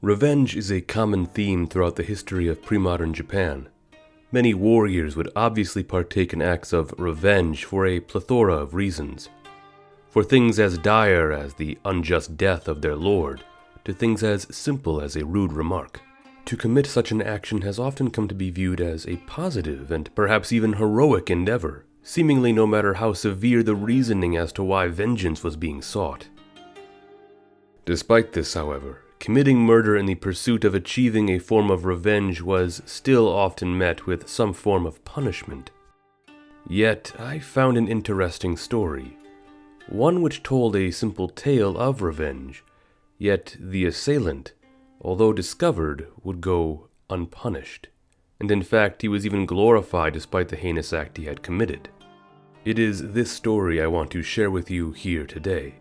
Revenge is a common theme throughout the history of premodern Japan. Many warriors would obviously partake in acts of revenge for a plethora of reasons. For things as dire as the unjust death of their lord, to things as simple as a rude remark. To commit such an action has often come to be viewed as a positive and perhaps even heroic endeavor, seemingly no matter how severe the reasoning as to why vengeance was being sought. Despite this, however, committing murder in the pursuit of achieving a form of revenge was still often met with some form of punishment. Yet, I found an interesting story, one which told a simple tale of revenge, yet the assailant, although discovered, would go unpunished, and in fact he was even glorified despite the heinous act he had committed. It is this story I want to share with you here today.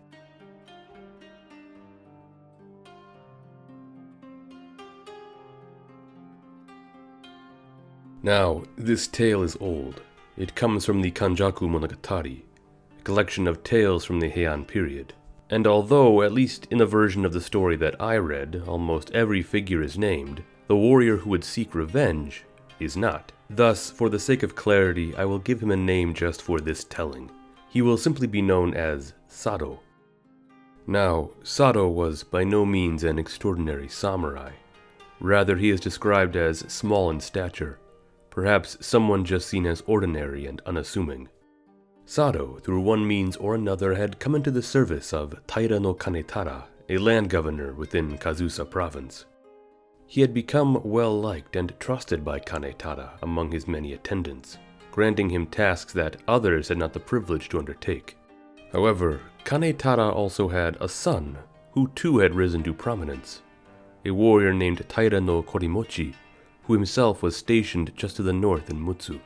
Now, this tale is old. It comes from the Kanjaku Monogatari, a collection of tales from the Heian period. And although, at least in the version of the story that I read, almost every figure is named, the warrior who would seek revenge is not. Thus, for the sake of clarity, I will give him a name just for this telling. He will simply be known as Sato. Now, Sato was by no means an extraordinary samurai. Rather, he is described as small in stature, perhaps someone just seen as ordinary and unassuming. Sato, through one means or another, had come into the service of Taira no Kanetara, a land governor within Kazusa province. He had become well-liked and trusted by Kanetara among his many attendants, granting him tasks that others had not the privilege to undertake. However, Kanetara also had a son, who too had risen to prominence, a warrior named Taira no Korimochi, who himself was stationed just to the north in Mutsu.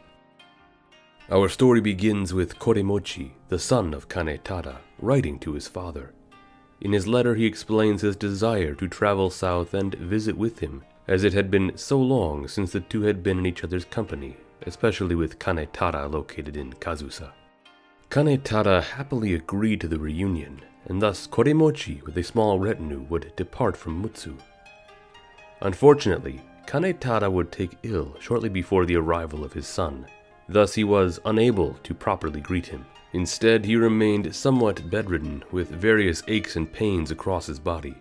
Our story begins with Korimochi, the son of Kanetara, writing to his father. In his letter he explains his desire to travel south and visit with him, as it had been so long since the two had been in each other's company, especially with Kanetara located in Kazusa. Kanetara happily agreed to the reunion, and thus Korimochi with a small retinue would depart from Mutsu. Unfortunately, Kanetara would take ill shortly before the arrival of his son. Thus he was unable to properly greet him. Instead, he remained somewhat bedridden with various aches and pains across his body.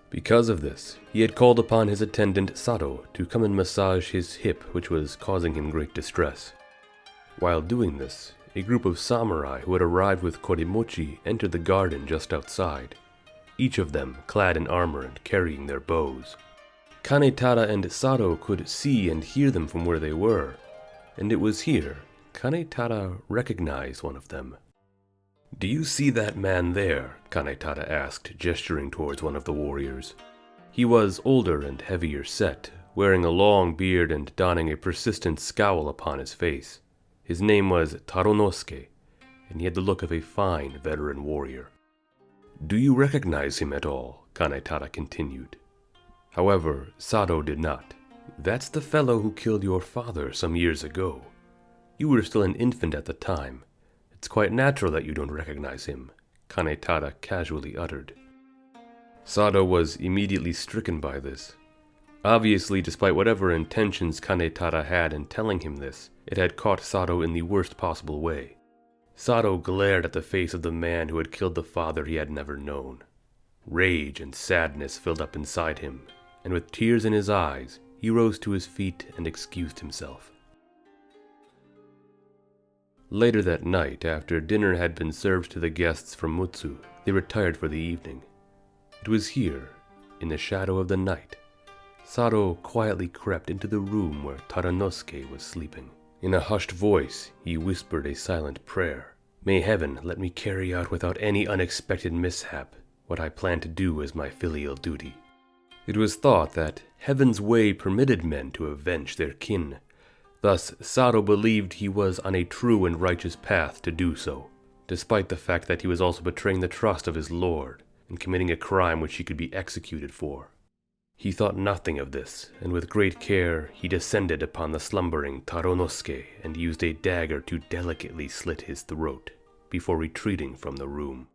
Because of this, he had called upon his attendant Sato to come and massage his hip, which was causing him great distress. While doing this, a group of samurai who had arrived with Korimochi entered the garden just outside, each of them clad in armor and carrying their bows. Kanetara and Sato could see and hear them from where they were, and it was here Kanetara recognized one of them. "Do you see that man there?" Kanetara asked, gesturing towards one of the warriors. He was older and heavier set, wearing a long beard and donning a persistent scowl upon his face. His name was Taronosuke, and he had the look of a fine veteran warrior. "Do you recognize him at all?" Kanetara continued. However, Sato did not. "That's the fellow who killed your father some years ago. You were still an infant at the time. It's quite natural that you don't recognize him," Kanetara casually uttered. Sato was immediately stricken by this. Obviously, despite whatever intentions Kanetara had in telling him this, it had caught Sato in the worst possible way. Sato glared at the face of the man who had killed the father he had never known. Rage and sadness filled up inside him, and with tears in his eyes, he rose to his feet and excused himself. Later that night, after dinner had been served to the guests from Mutsu, they retired for the evening. It was here, in the shadow of the night, Sato quietly crept into the room where Taronosuke was sleeping. In a hushed voice, he whispered a silent prayer. "May heaven let me carry out without any unexpected mishap what I plan to do as my filial duty." It was thought that heaven's way permitted men to avenge their kin. Thus, Sato believed he was on a true and righteous path to do so, despite the fact that he was also betraying the trust of his lord and committing a crime which he could be executed for. He thought nothing of this, and with great care he descended upon the slumbering Taronosuke and used a dagger to delicately slit his throat, before retreating from the room.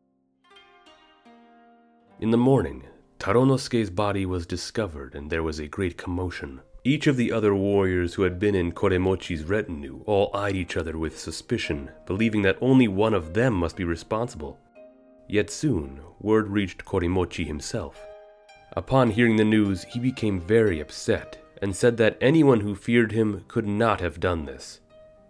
In the morning, Taronosuke's body was discovered and there was a great commotion. Each of the other warriors who had been in Koremochi's retinue all eyed each other with suspicion, believing that only one of them must be responsible. Yet soon, word reached Koremochi himself. Upon hearing the news, he became very upset and said that anyone who feared him could not have done this.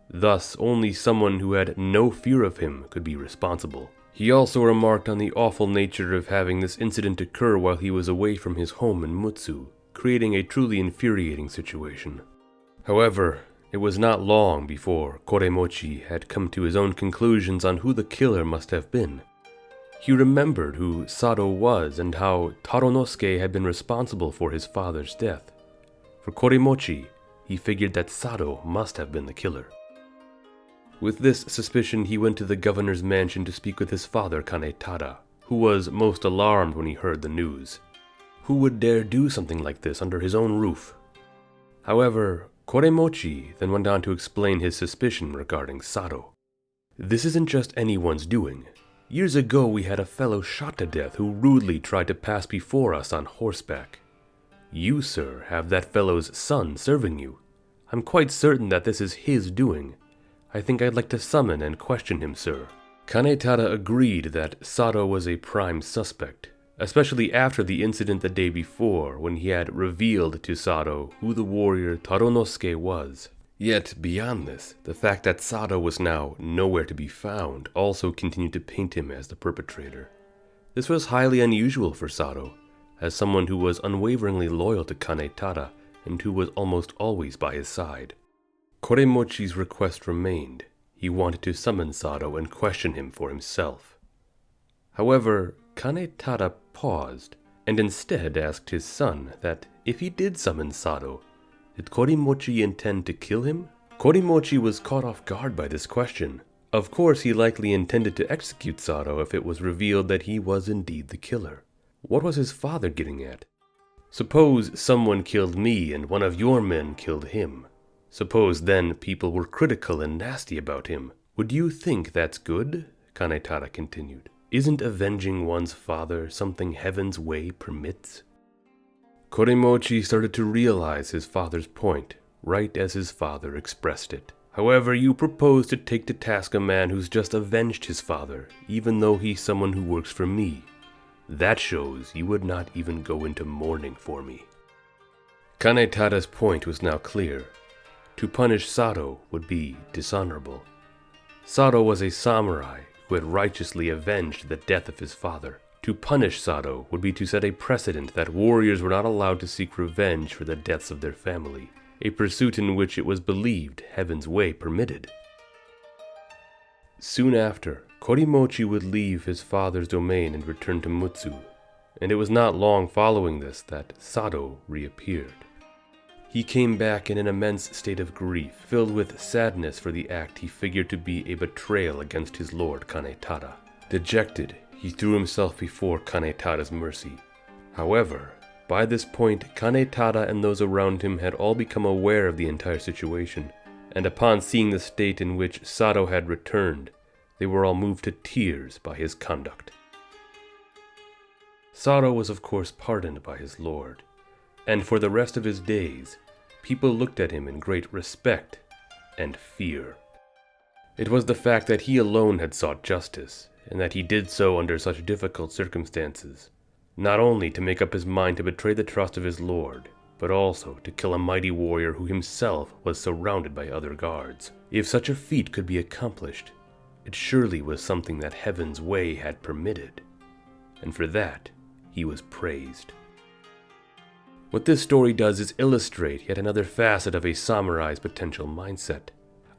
Thus, only someone who had no fear of him could be responsible. He also remarked on the awful nature of having this incident occur while he was away from his home in Mutsu, creating a truly infuriating situation. However, it was not long before Koremochi had come to his own conclusions on who the killer must have been. He remembered who Sato was and how Taronosuke had been responsible for his father's death. For Koremochi, he figured that Sato must have been the killer. With this suspicion, he went to the governor's mansion to speak with his father Kanetada, who was most alarmed when he heard the news. Who would dare do something like this under his own roof? However, Koremochi then went on to explain his suspicion regarding Sato. This isn't just anyone's doing. Years ago we had a fellow shot to death who rudely tried to pass before us on horseback. You, sir, have that fellow's son serving you. I'm quite certain that this is his doing. I think I'd like to summon and question him, sir. Kanetada agreed that Sato was a prime suspect, especially after the incident the day before when he had revealed to Sato who the warrior Taronosuke was. Yet, beyond this, the fact that Sato was now nowhere to be found also continued to paint him as the perpetrator. This was highly unusual for Sato, as someone who was unwaveringly loyal to Kanetada and who was almost always by his side. Koremochi's request remained. He wanted to summon Sato and question him for himself. However, Kanetada paused and instead asked his son that if he did summon Sato, did Koremochi intend to kill him? Koremochi was caught off guard by this question. Of course, he likely intended to execute Sato if it was revealed that he was indeed the killer. What was his father getting at? Suppose someone killed me and one of your men killed him. Suppose then people were critical and nasty about him. Would you think that's good? Kanetada continued. Isn't avenging one's father something heaven's way permits? Koremochi started to realize his father's point, right as his father expressed it. However, you propose to take to task a man who's just avenged his father, even though he's someone who works for me. That shows you would not even go into mourning for me. Kanetada's point was now clear. To punish Sato would be dishonorable. Sato was a samurai who had righteously avenged the death of his father. To punish Sato would be to set a precedent that warriors were not allowed to seek revenge for the deaths of their family, a pursuit in which it was believed heaven's way permitted. Soon after, Koremochi would leave his father's domain and return to Mutsu, and it was not long following this that Sato reappeared. He came back in an immense state of grief, filled with sadness for the act he figured to be a betrayal against his lord Kanetada. Dejected, he threw himself before Kanetada's mercy. However, by this point, Kanetada and those around him had all become aware of the entire situation, and upon seeing the state in which Sato had returned, they were all moved to tears by his conduct. Sato was of course pardoned by his lord, and for the rest of his days, people looked at him in great respect and fear. It was the fact that he alone had sought justice, and that he did so under such difficult circumstances, not only to make up his mind to betray the trust of his lord, but also to kill a mighty warrior who himself was surrounded by other guards. If such a feat could be accomplished, it surely was something that heaven's way had permitted, and for that he was praised. What this story does is illustrate yet another facet of a samurai's potential mindset.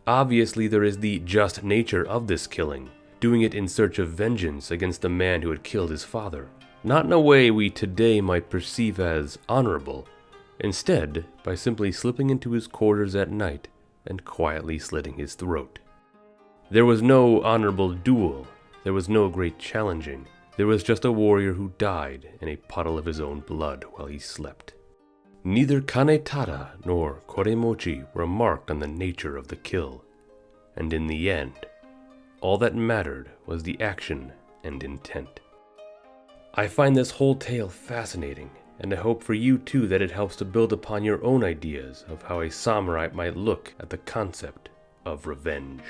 Obviously, there is the just nature of this killing, doing it in search of vengeance against the man who had killed his father, not in a way we today might perceive as honorable, instead by simply slipping into his quarters at night and quietly slitting his throat. There was no honorable duel, there was no great challenging, there was just a warrior who died in a puddle of his own blood while he slept. Neither Kanetada nor Koremochi remarked on the nature of the kill, and in the end, all that mattered was the action and intent. I find this whole tale fascinating, and I hope for you too that it helps to build upon your own ideas of how a samurai might look at the concept of revenge.